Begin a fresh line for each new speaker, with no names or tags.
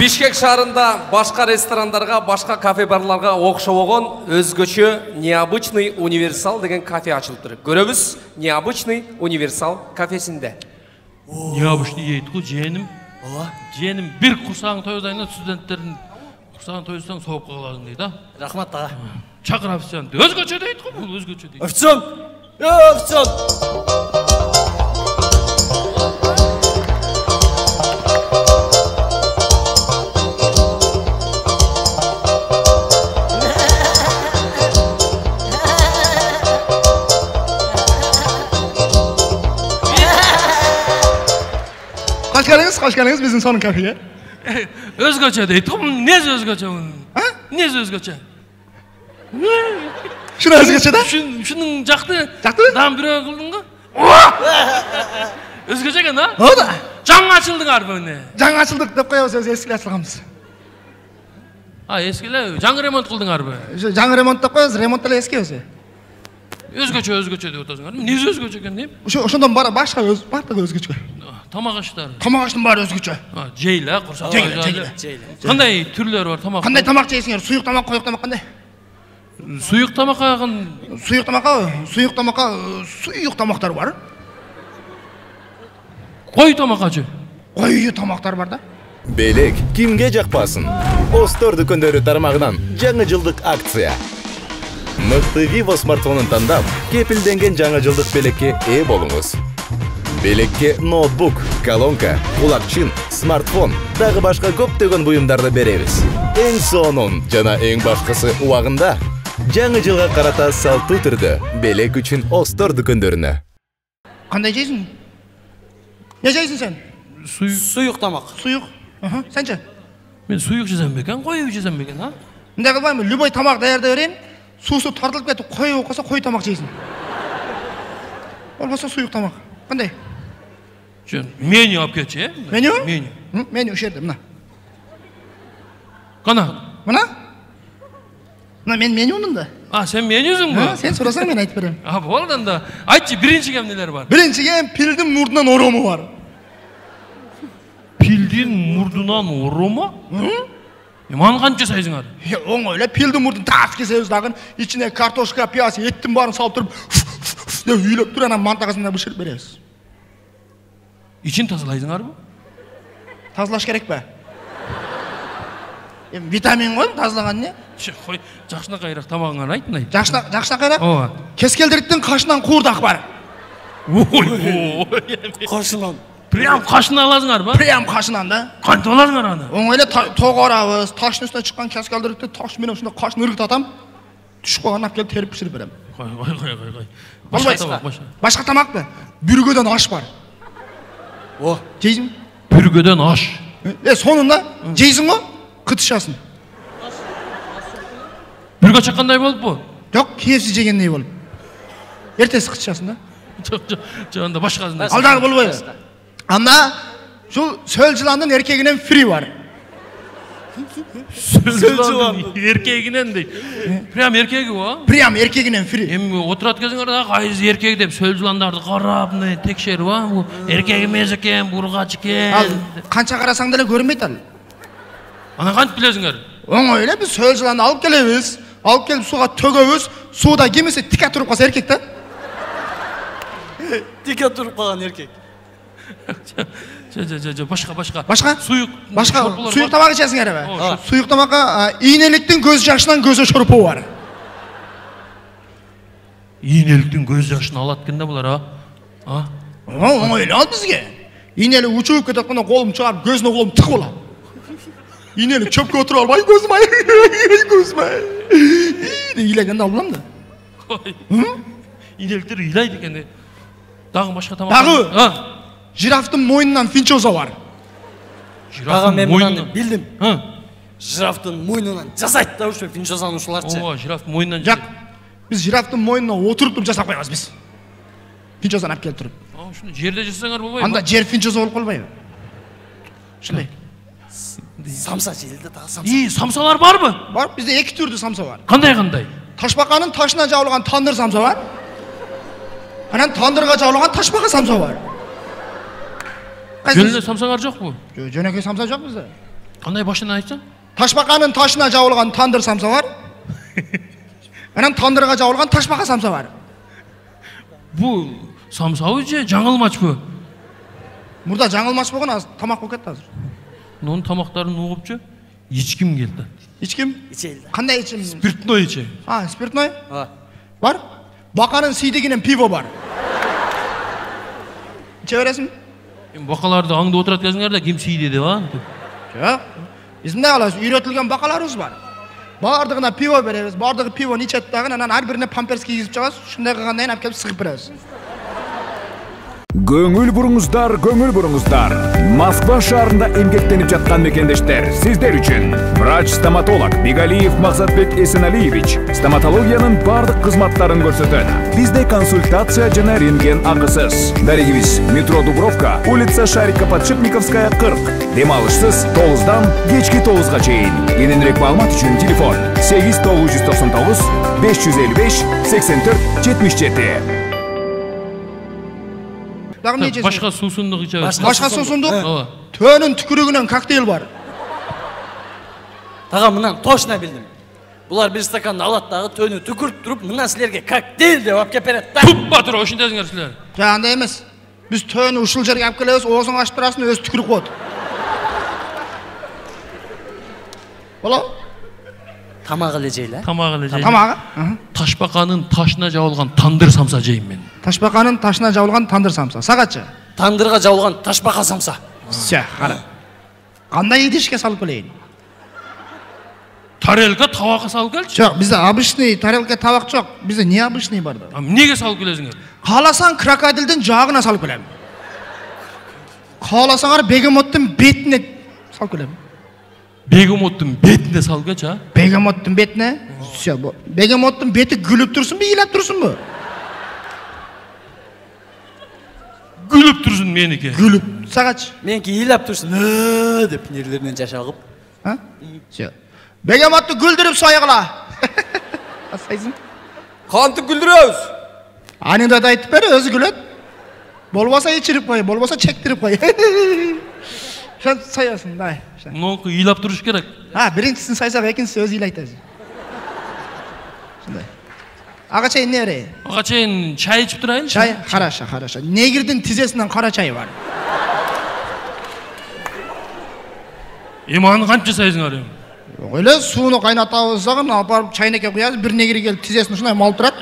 Бишкек шаарында башка ресторандарга, башка кафе-барларга окшобогон өзгөчө необычный универсал деген кафе ачылыптыр. Көрөбүз, необычный универсал кафесинде.
Необычный дейт го, жeenим. Жeenим бир курсагың тойдайна студенттердин курсагын тойсоң сооп каласың дейт, а?
Рахмат ага.
Чакыр официант. Өзгөчө дейт го, бул өзгөчө дейт.
Официант! Официант!
Hoş geldiniz bizim son kafeye.
Özgöçe deyit. Ne özgöçe bunun?
Ha?
Ne özgöçe?
Şunu özgöçe de?
Şunun jaktı.
Jaktı?
Dam bire kıldın mı? Özgöçe kan ha?
O da.
Жаңы açıldın harbi ne?
Жаңы açıldık деп koyabız öz eskiler açılgamız.
Ha eskiler, жаңы ремонт kıldın harbi.
Жаңы ремонт деп koyabız, remontlar eski özü.
Özgöçe deyip otasın harbi. Ne özgöçe kan deyip?
Ошондон бара башка öz, бардык өзгөчө.
Тамак аштары.
Тамак аштын баары өзгөчө.
Жейли, курсак.
Жейли.
Кандай түрлөрү бар тамак?
Кандай тамак жейсиңер? Суюк тамак, коюк тамак кандай?
Суюк тамакка
суюк тамактар бар.
Кой тамакачы.
Кою тамактар бар да.
Белек кимге жакпасын? Остор дүкөндөрү тармагынан жаңы жылдык акция. Мыкты Vivo смартфонун тандап, кепилденген жаңы жылдык белекке ээ болуңуз. Белекке ноутбук, колонка, кулакчын, смартфон, дагы башка көптөгөн буюмдарды беребиз. Эң сонун жана эң башкысы убагында жаңы жылга карата салтуу түрдө белек үчүн Остор дүкөндөрүнө.
Кандай жейсиң? Не жейсиң сен?
Суюк тамак.
Суюк. Сенчи?
Мен суюк жесем бекен, коюк жесем бекен, а?
Мындай кылбайм, любой тамак даярдай берейин. Суусу тартылып кетип, коюп калса кой тамак жейсиң. Болбосо суюк тамак. Кандай?
Меню алып кетчи, э?
Меню?
Меню.
Меню ошол жерде, мына.
Кана?
Мына? Мына мен менюмун да.
А, сен менюсуңбу?
Сен сурасаң мен айтып берем.
А, болду анда. Айтчы, биринчи эмнелер бар?
Биринчи пилдин мурдунан орому бар.
Пилдин мурдунан орому? Маны канча жасайсыңар?
Оңой эле пилдин мурдун тас кесебиз дагы, ичине картошка, пияз, эттин баарын салып туруп, деп үйлөп туруп анан мантагасына бышырып беребиз.
İçin тазалайсыңар бу?
Тазалаш керек бе? Витамин ғой, тазалаган не?
Кой, жакшына кайрак тамагыңарды айт, мындай.
Жакшына кайрак?
Ооба.
Кескелдириктин кашынан куурдак бар.
Ой.
Кашынан.
Прям кашына аласыңар ба?
Прям кашынан да.
Кантип аласыңар аны?
Оңой эле тогорабыз, таштын үстүнө чыккан кескелдирикти таш менен ушундай кашын ыргытатам. Түшүп калган алып келип терип биширип берем.
Кой.
Башка тамакты? Бүргөдөн аш бар.
О,
жейсиң?
Бүргөдөн аш.
Сонунда жейсиң го? Кытышасың.
Бүргө чаккандай болуп бу?
Жок, KFC жегендей болуп. Эртеси кытышасың да.
Жок, анда башкасын.
Алдагы болбойбу. Анда ушул сөл жыландын эркегинен фри бар.
Сөл жыландын эркегинен дейт. Прям эркеги го?
Прям эркегинен фри.
Эми отурат кезиңерде кайсы эркек деп сөл жыландарды карап, мындай текшерип, бу эркек эмес экен, бургач экен.
Ал канча карасаң деле көрүнбөйт ал.
Аны кантип билесиңер?
Оңой эле биз сөл жыланды алып келебиз. Алып келип сууга төгөбүз. Сууда кимиси тике туруп калса эркек да.
Тике туруп калган эркек.
Башка?
Суюк тамак ичесиңер эме? Суюк тамакка ийнеликтин көз жашынан көзө шурпу бар.
Ийнеликтин көз жашын алат экен да булар, а?
Оңой эле ал бизге. Ийнели учуп кетип атканда колум чыгарып, көзүнө колум тык болот. Ийнели чөпкө отуруп алып, ай көзүм ай, көзүм ай. Деп ыйлaganda албам да.
Ийнеликтер ыйлайт экен. Дагы башка тамак.
Дагы? Жирафтын мойнунан финчоза бар.
Жирафтын мойнунан билдим. Жирафтын мойнунан жасайт да ушу финчозаны ушуларчы.
Ооба, жирафтын мойнунан.
Жак. Биз жирафтын мойнуна отуруп жасап коебуз биз. Финчозаны алып келип туруп.
Ушуну жерде жасасаңар болбойбу?
Анда жер финчоза болуп калбайбы? Ушундай.
Самса желде тагы самса.
Самсалар барбы?
Бар, бизде эки түрдүү самса бар.
Кандай?
Ташбаканын ташына жабылган тандыр самса бар. Анан тандырга жабылган ташбака самса бар.
Жөнөкөй самсалар жокпу?
Жөнөкөй самса жок бизде.
Qanday başına айтсаң?
Ташбақаның ташына жабылған тандыр самса бар. Анан тандырға жабылған ташбақа самса бар.
Bu самсау же жаңылмач bu?
Мурда жаңылмаш болған, аз тамақ болып кетті азыр.
Onun тамақтарын уғып же, içkim келді.
Ичким?
Ичелді.
Қандай ичим?
Спиртной içe.
А, спиртной? Бар? Бақаның сидегінен пиво бар. İçe бересің?
Бақаларды аңды отырат кезіңерде кем сүй деді ба?
Жоқ. Біздің де қалас, үйретілген бақаларымыз бар. Бардығына пиво береміз, бардығы пивоны içет дағын, анан ар біріне памперс кигізіп шығасыз, шындай қылғандайын алып келіп сығып бересіз.
Көңіл бұрыңыздар. Москва шаарында эмгектенип жаткан мекендештер, сиздер үчүн врач-стоматолог Бегалиев Мақсатбек Эсеналиевич стоматологиянын бардык кызматтарын көрсөтөт. Бизде консультация жана рентген акысыз. Дарегибиз метро Дубровка, улица Шарика Подшипниковская 40. Демалышсыз 9-дан кечки 9-га чейин. Кененирээк маалымат үчүн телефон 8999 555 84 77.
Başka susunduk içerisinde.
Başka susunduk? Tönün tükürüğünden kokteyl var.
Tağa mынан точно bildim. Bular bir stakanda alat dağı tönü tükürüp durup mынан silerge kokteyl de vap keperet.
Tup batır o şimdi dezinger siler.
Жаңында емес. Biz tönü ушул жерге алып келебиз, оозуң ачып турасың, өзү түкүрүп коет. Боло?
Тамагы эле жейли.
Тамагы?
Ташбақаның ташына жабылған тандыр самса жейм мен.
Ташбақаның ташына жабылған тандыр самса. Сағатчы?
Тандырға жабылған ташбақа самса.
Ся, қара. Қандай идишке салып келейін?
Тарелка табаққа салып келші?
Жоқ, бізде обычный тарелка табақ жоқ. Бізде не обычный бар да?
Неге салып келесіңер?
Қаласаң крокодилдің жағына салып келем. Қаласаңар бегемоттың бетіне салып келем.
Бегемоттың бетіне салып келші, а?
Бегемоттың бетіне? Ся, бегемоттың беті гүліп тұрсын бе, илап тұрсын бе?
Gülüp dursun meniki.
Gülüp. Sağaç.
Meniki ilap dursun. Dep nerelerinden jaşagıp.
Ha? Şey. Begemottu güldürüp soyagıla. Asayızın.
Kantı güldürüyoruz.
Anında da aytıp beri özü gület. Bolbasa içirip koy, bolbasa çektirip koy. Sen sayasın day.
Nonku ilap duruş gerek.
Ha, birincisini saysak ikincisi özü ilaytır. Şunday. Ağaçayın ne öyle?
Ağaçayın çay içip durayın.
Çay, haraşa. Negirdin tizesinden kara çayı var.
İmanı kançı sayısın arayım.
Öyle suyunu kaynatağız zağın, alıp çayıneke koyarız, bir negiri gelip tizesini şunay mal durat.